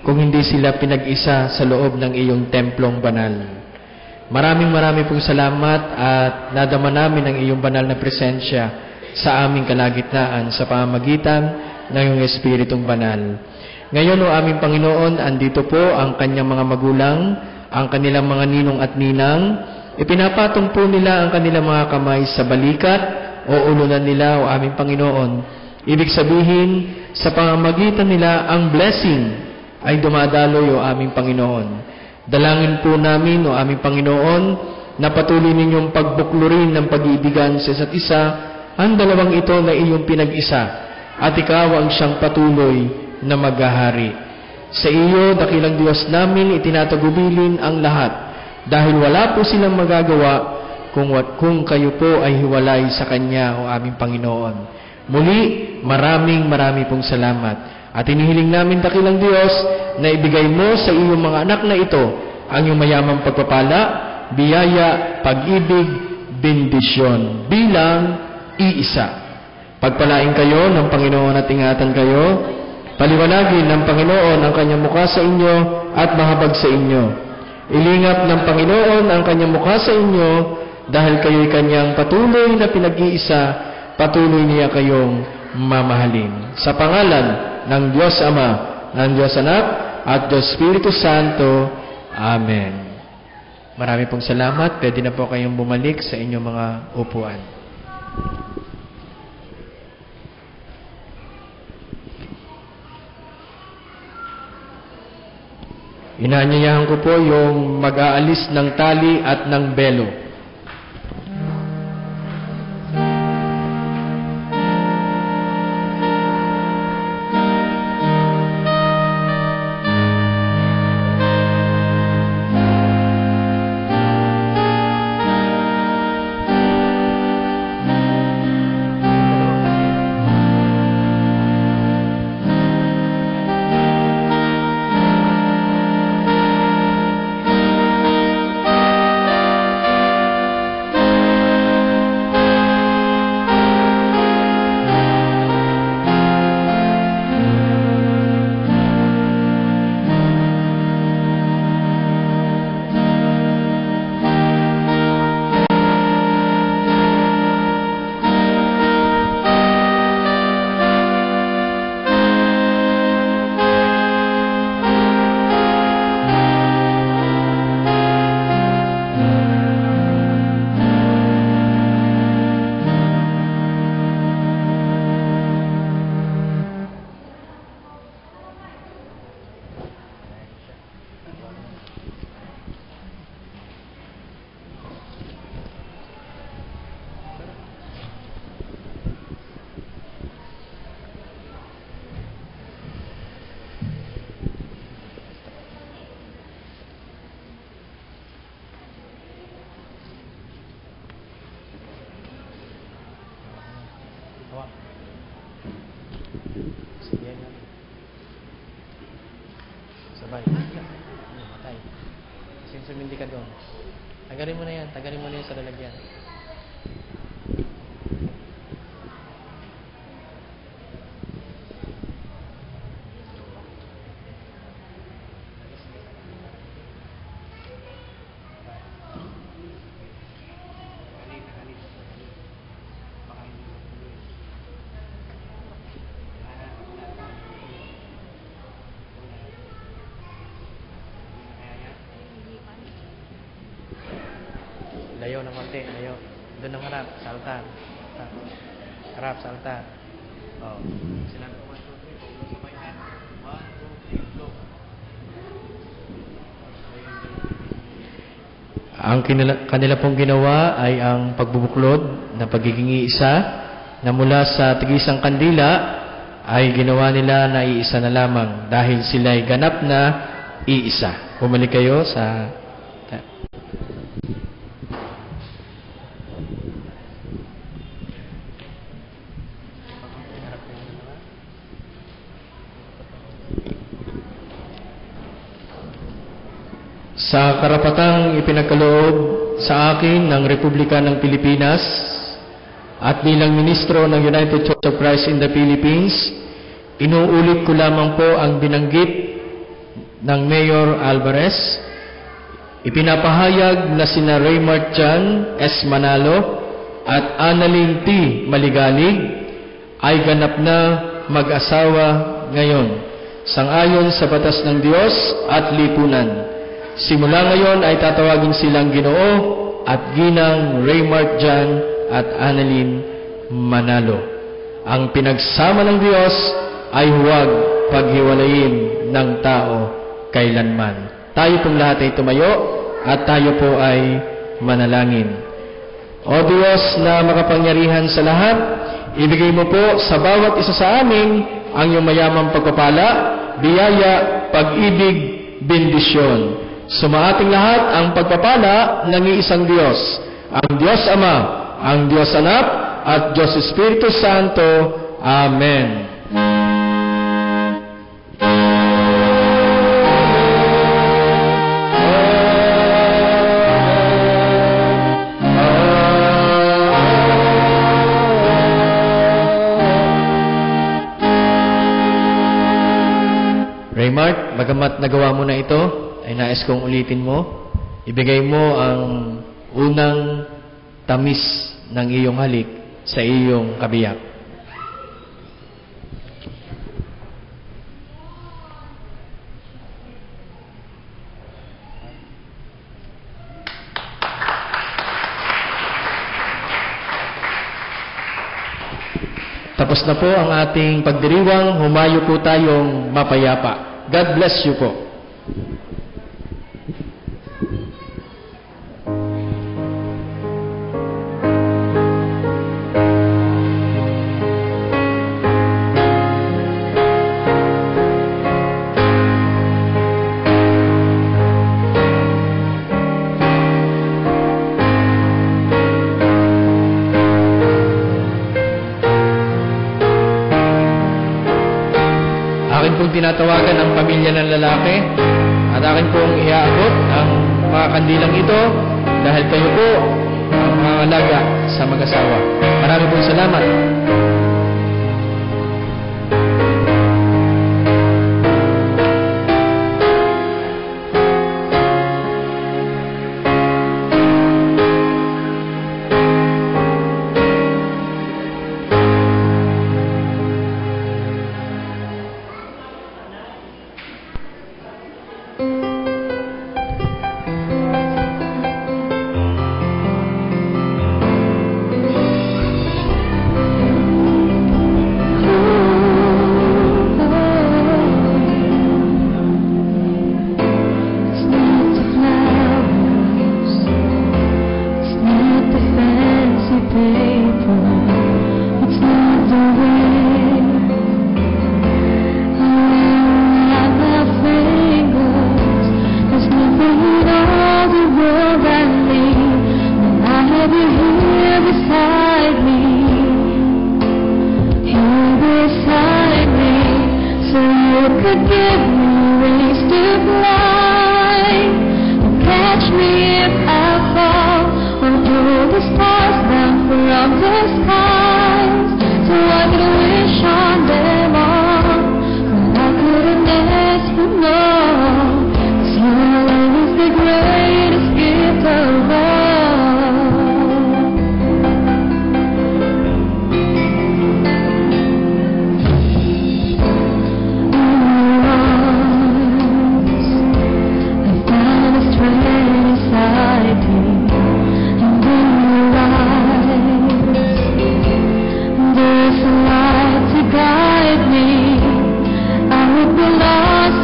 kung hindi sila pinag-isa sa loob ng iyong templong banal. Maraming pong salamat at nadama namin ang iyong banal na presensya sa aming kalagitnaan sa pamamagitan ng iyong Espiritong Banal. Ngayon, o aming Panginoon, andito po ang kanyang mga magulang, ang kanilang mga ninong at ninang. Ipinapatong po nila ang kanilang mga kamay sa balikat o ulunan nila, o aming Panginoon. Ibig sabihin, sa pamamagitan nila, ang blessing ay dumadaloy, o aming Panginoon. Dalangin po namin, o aming Panginoon, na patuloy ninyong pagbuklurin ng pag-iibigan sa isa't isa, ang dalawang ito na iyong pinag-isa, at ikaw ang siyang patuloy na maghahari. Sa iyo, dakilang Diyos namin, itinatagubilin ang lahat, dahil wala po silang magagawa kung kayo po ay hiwalay sa Kanya, o aming Panginoon. Muli, marami pong salamat. At inihiling namin, dakilang Diyos, na ibigay mo sa iyong mga anak na ito ang iyong mayamang pagpapala, biyaya, pag-ibig, bendisyon, bilang iisa. Pagpalain kayo ng Panginoon at ingatan kayo. Paliwanagin ng Panginoon ang kanyang mukha sa inyo at mahabag sa inyo. Ilingap ng Panginoon ang kanyang mukha sa inyo dahil kayo'y kanyang patuloy na pinag-iisa, patuloy niya kayong mamahalin. Sa pangalan ng Diyos Ama, ng Diyos Anak, at Diyos Espiritu Santo. Amen. Marami pong salamat. Pwede na po kayong bumalik sa inyong mga upuan. Inaanyayahan ko po yung mag-aalis ng tali at ng belo. Sige na. Sabay. Matay. Kasi sumindi ka doon. Tagalin mo na yan. Tagalin mo na yan sa lalagyan. Layo ng konti, layo. Doon ang harap, sa altar. Harap, sa altar. Oh. Sinabi ko, 1, 2, 3, sabay na. 1, 2, 3, go. Ang kanila pong ginawa ay ang pagbubuklod na pagiging iisa na mula sa tigisang kandila ay ginawa nila na iisa na lamang dahil sila ay ganap na iisa. Bumalik kayo sa karapatang ipinagkaloob sa akin ng Republika ng Pilipinas at bilang ministro ng United Church of Christ in the Philippines, inuulit ko lamang po ang binanggit ng Mayor Alvarez. Ipinapahayag na sina Raymart Jan S. Manalo at Annalyn T. Maligalig ay ganap na mag-asawa ngayon, sangayon sa batas ng Diyos at lipunan. Simula ngayon ay tatawagin silang Ginoo at Ginang Raymart Jan at Annalyn Manalo. Ang pinagsama ng Diyos ay huwag paghiwalayin ng tao kailanman. Tayo pong lahat ay tumayo at tayo po ay manalangin. O Diyos na makapangyarihan sa lahat, ibigay mo po sa bawat isa sa amin ang iyong mayamang pagpapala, biyaya, pag-ibig, bendisyon. Sumaating lahat ang pagpapala ng iisang Diyos, ang Diyos Ama, ang Diyos Anak, at Diyos Espiritu Santo. Amen. Raymart, bagamat nagawa mo na ito, ay nais kong ulitin mo, ibigay mo ang unang tamis ng iyong halik sa iyong kabiyak. Tapos na po ang ating pagdiriwang, humayo po tayong mapayapa. God bless you po. Tinatawagan ang pamilya ng lalaki at akin pong iaabot ang mga kandilang ito dahil kayo po ang mga alaga sa mag-asawa. Marami pong salamat. could give me wings to fly, and catch me if I fall, or pull the stars down from the skies, so I could wish on them all, but I couldn't ask for more, 'cause your love is the greatest gift of all.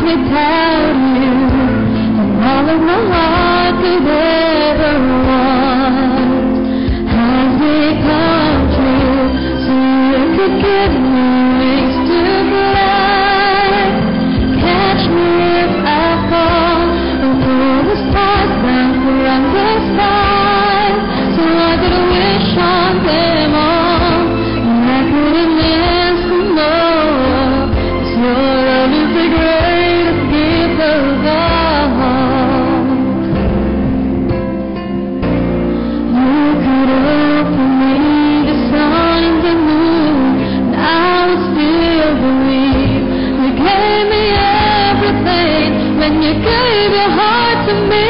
Without you, and all of my heart could ever want has become true. So you could give me wings to fly, catch me if I fall, and pull the stars down from the sky, so I could wish on them all, and I couldn't ask for more. 'Cause your love is the greatest gift of all. You could open me the sun and the moon, and I would still believe. You gave me everything when you gave your heart to me.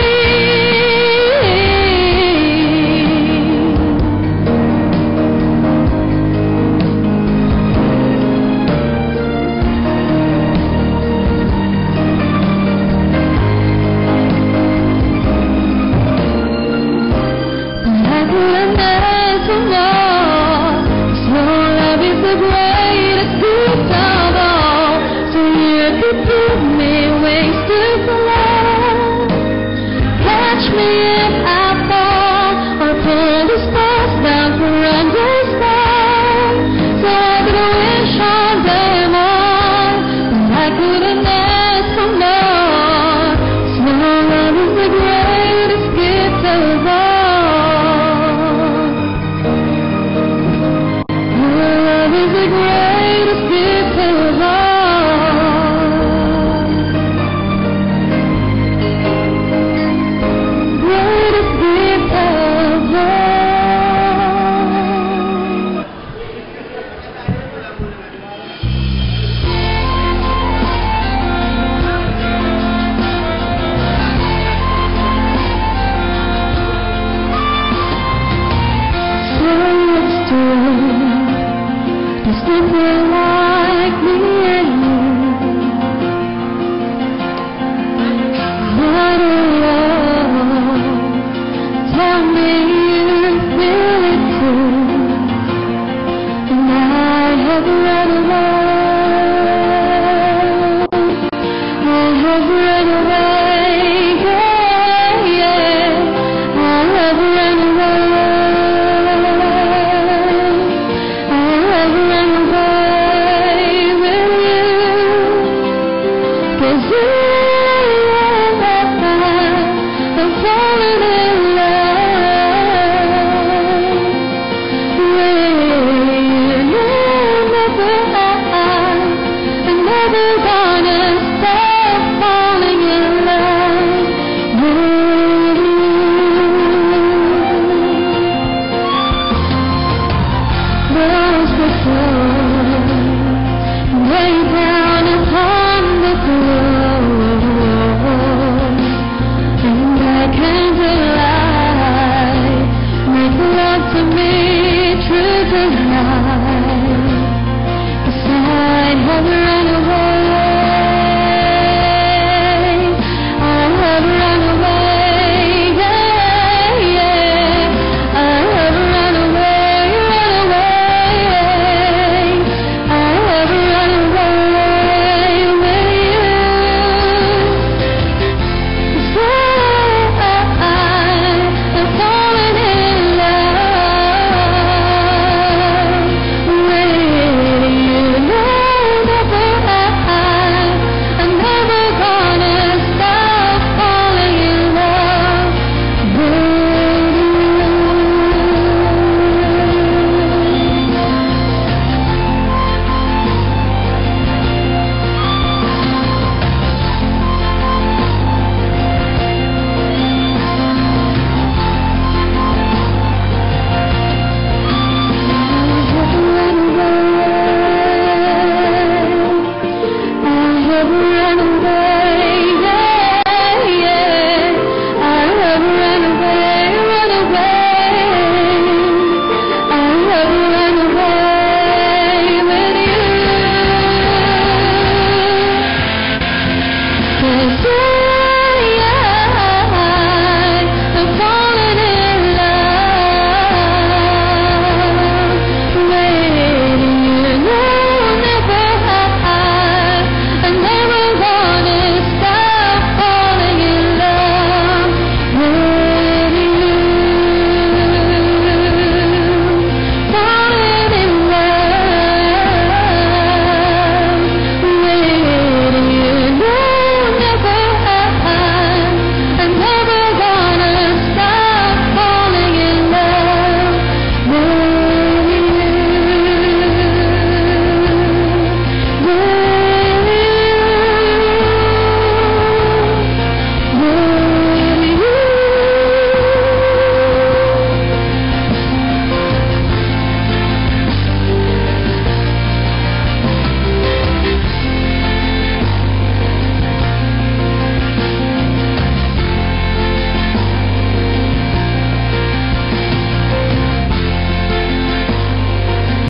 Never